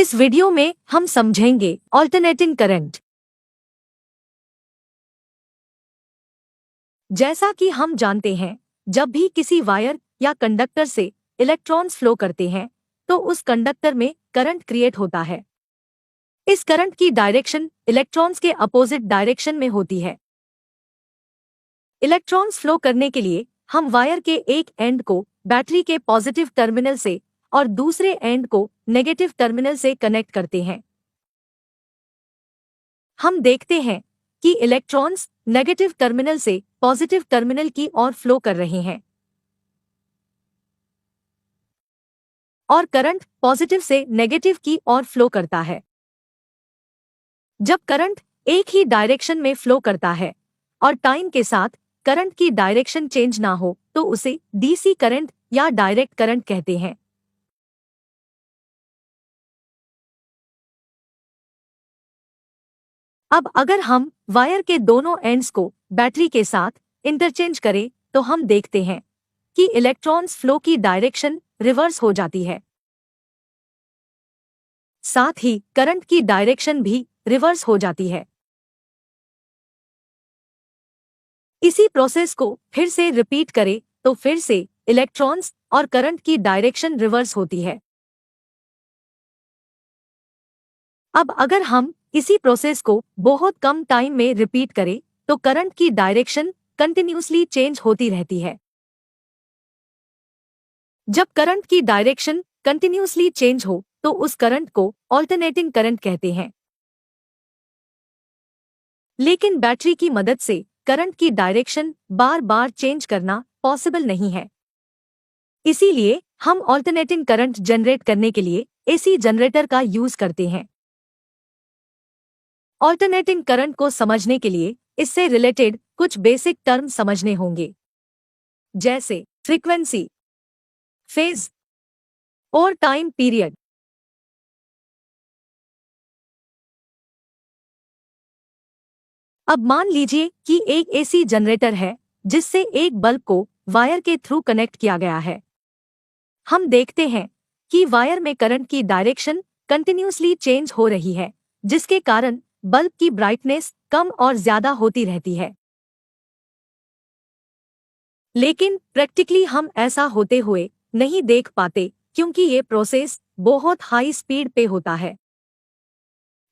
इस वीडियो में हम समझेंगे ऑल्टरनेटिंग करंट। जैसा कि हम जानते हैं, जब भी किसी वायर या कंडक्टर से इलेक्ट्रॉन्स फ्लो करते हैं तो उस कंडक्टर में करंट क्रिएट होता है। इस करंट की डायरेक्शन इलेक्ट्रॉन्स के अपोजिट डायरेक्शन में होती है। इलेक्ट्रॉन्स फ्लो करने के लिए हम वायर के एक एंड को बैटरी के पॉजिटिव टर्मिनल से और दूसरे एंड को नेगेटिव टर्मिनल से कनेक्ट करते हैं। हम देखते हैं कि इलेक्ट्रॉन्स नेगेटिव टर्मिनल से पॉजिटिव टर्मिनल की ओर फ्लो कर रहे हैं और करंट पॉजिटिव से नेगेटिव की ओर फ्लो करता है। जब करंट एक ही डायरेक्शन में फ्लो करता है और टाइम के साथ करंट की डायरेक्शन चेंज ना हो तो उसे डीसी करंट या डायरेक्ट करंट कहते हैं। अब अगर हम वायर के दोनों एंड्स को बैटरी के साथ इंटरचेंज करें तो हम देखते हैं कि इलेक्ट्रॉन्स फ्लो की डायरेक्शन रिवर्स हो जाती है। साथ ही करंट की डायरेक्शन भी रिवर्स हो जाती है। इसी प्रोसेस को फिर से रिपीट करें तो फिर से इलेक्ट्रॉन्स और करंट की डायरेक्शन रिवर्स होती है। अब अगर हम इसी प्रोसेस को बहुत कम टाइम में रिपीट करें तो करंट की डायरेक्शन कंटिन्यूसली चेंज होती रहती है। जब करंट की डायरेक्शन कंटिन्यूसली चेंज हो तो उस करंट को ऑल्टरनेटिंग करंट कहते हैं। लेकिन बैटरी की मदद से करंट की डायरेक्शन बार बार चेंज करना पॉसिबल नहीं है। इसीलिए हम ऑल्टरनेटिंग करंट जनरेट करने के लिए एसी जनरेटर का यूज करते हैं। ऑल्टरनेटिंग करंट को समझने के लिए इससे रिलेटेड कुछ बेसिक टर्म समझने होंगे, जैसे फ्रीक्वेंसी, फेज और टाइम पीरियड। अब मान लीजिए कि एक एसी जनरेटर है जिससे एक बल्ब को वायर के थ्रू कनेक्ट किया गया है। हम देखते हैं कि वायर में करंट की डायरेक्शन कंटिन्यूसली चेंज हो रही है, जिसके कारण बल्ब की ब्राइटनेस कम और ज्यादा होती रहती है। लेकिन प्रैक्टिकली हम ऐसा होते हुए नहीं देख पाते क्योंकि ये प्रोसेस बहुत हाई स्पीड पे होता है।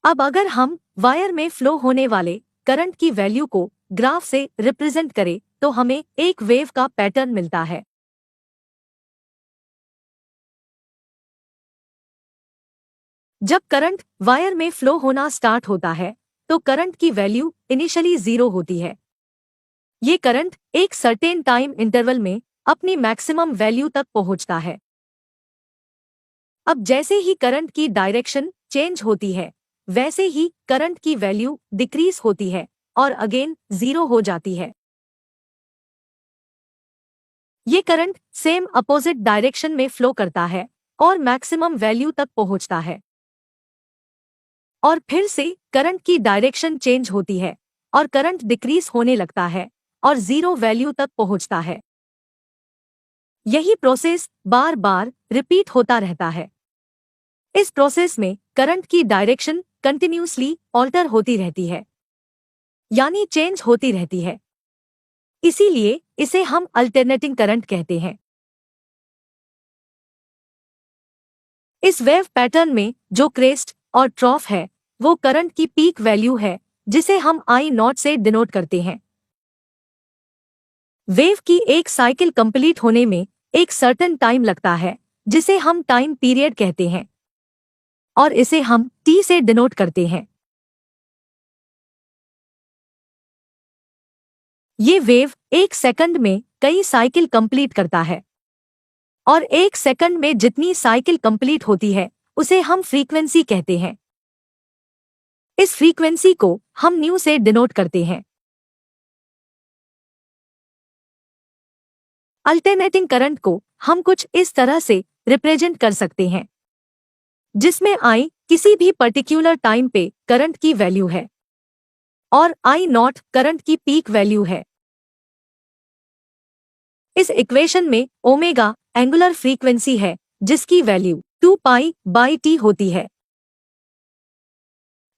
अब अगर हम वायर में फ्लो होने वाले करंट की वैल्यू को ग्राफ से रिप्रेजेंट करें तो हमें एक वेव का पैटर्न मिलता है। जब करंट वायर में फ्लो होना स्टार्ट होता है तो करंट की वैल्यू इनिशियली 0 होती है। ये करंट एक सर्टेन टाइम इंटरवल में अपनी मैक्सिमम वैल्यू तक पहुंचता है। अब जैसे ही करंट की डायरेक्शन चेंज होती है वैसे ही करंट की वैल्यू डिक्रीज होती है और अगेन 0 हो जाती है। ये करंट सेम अपोजिट डायरेक्शन में फ्लो करता है और मैक्सिमम वैल्यू तक पहुंचता है और फिर से करंट की डायरेक्शन चेंज होती है और करंट डिक्रीज होने लगता है और 0 वैल्यू तक पहुंचता है। यही प्रोसेस बार बार रिपीट होता रहता है। इस प्रोसेस में करंट की डायरेक्शन कंटिन्यूसली ऑल्टर होती रहती है, यानी चेंज होती रहती है। इसीलिए इसे हम अल्टरनेटिंग करंट कहते हैं। इस वेव पैटर्न में जो क्रेस्ट और ट्रॉफ है वो करंट की पीक वैल्यू है, जिसे हम आई नॉट से डिनोट करते हैं। वेव की एक साइकिल कंप्लीट होने में एक सर्टेन टाइम लगता है जिसे हम टाइम पीरियड कहते हैं और इसे हम टी से डिनोट करते हैं। ये वेव एक सेकंड में कई साइकिल कंप्लीट करता है और एक सेकंड में जितनी साइकिल कंप्लीट होती है उसे हम फ्रीक्वेंसी कहते हैं। इस फ्रीक्वेंसी को हम न्यू से डिनोट करते हैं। अल्टरनेटिंग करंट को हम कुछ इस तरह से रिप्रेजेंट कर सकते हैं, जिसमें आई किसी भी पर्टिकुलर टाइम पे करंट की वैल्यू है और आई नॉट करंट की पीक वैल्यू है। इस इक्वेशन में ओमेगा एंगुलर फ्रीक्वेंसी है जिसकी वैल्यू 2 पाई बाई टी होती है।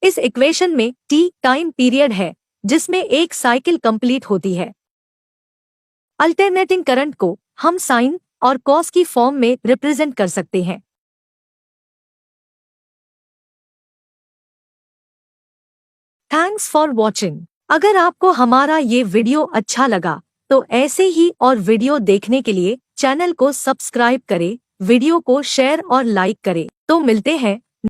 इस इक्वेशन में t टाइम पीरियड है जिसमें एक साइकिल कंप्लीट होती है। अल्टरनेटिंग करंट को हम साइन और कॉस की फॉर्म में रिप्रेजेंट कर सकते हैं। Thanks for watching. अगर आपको हमारा ये वीडियो अच्छा लगा तो ऐसे ही और वीडियो देखने के लिए चैनल को सब्सक्राइब करें, वीडियो को शेयर और लाइक करें। तो मिलते हैं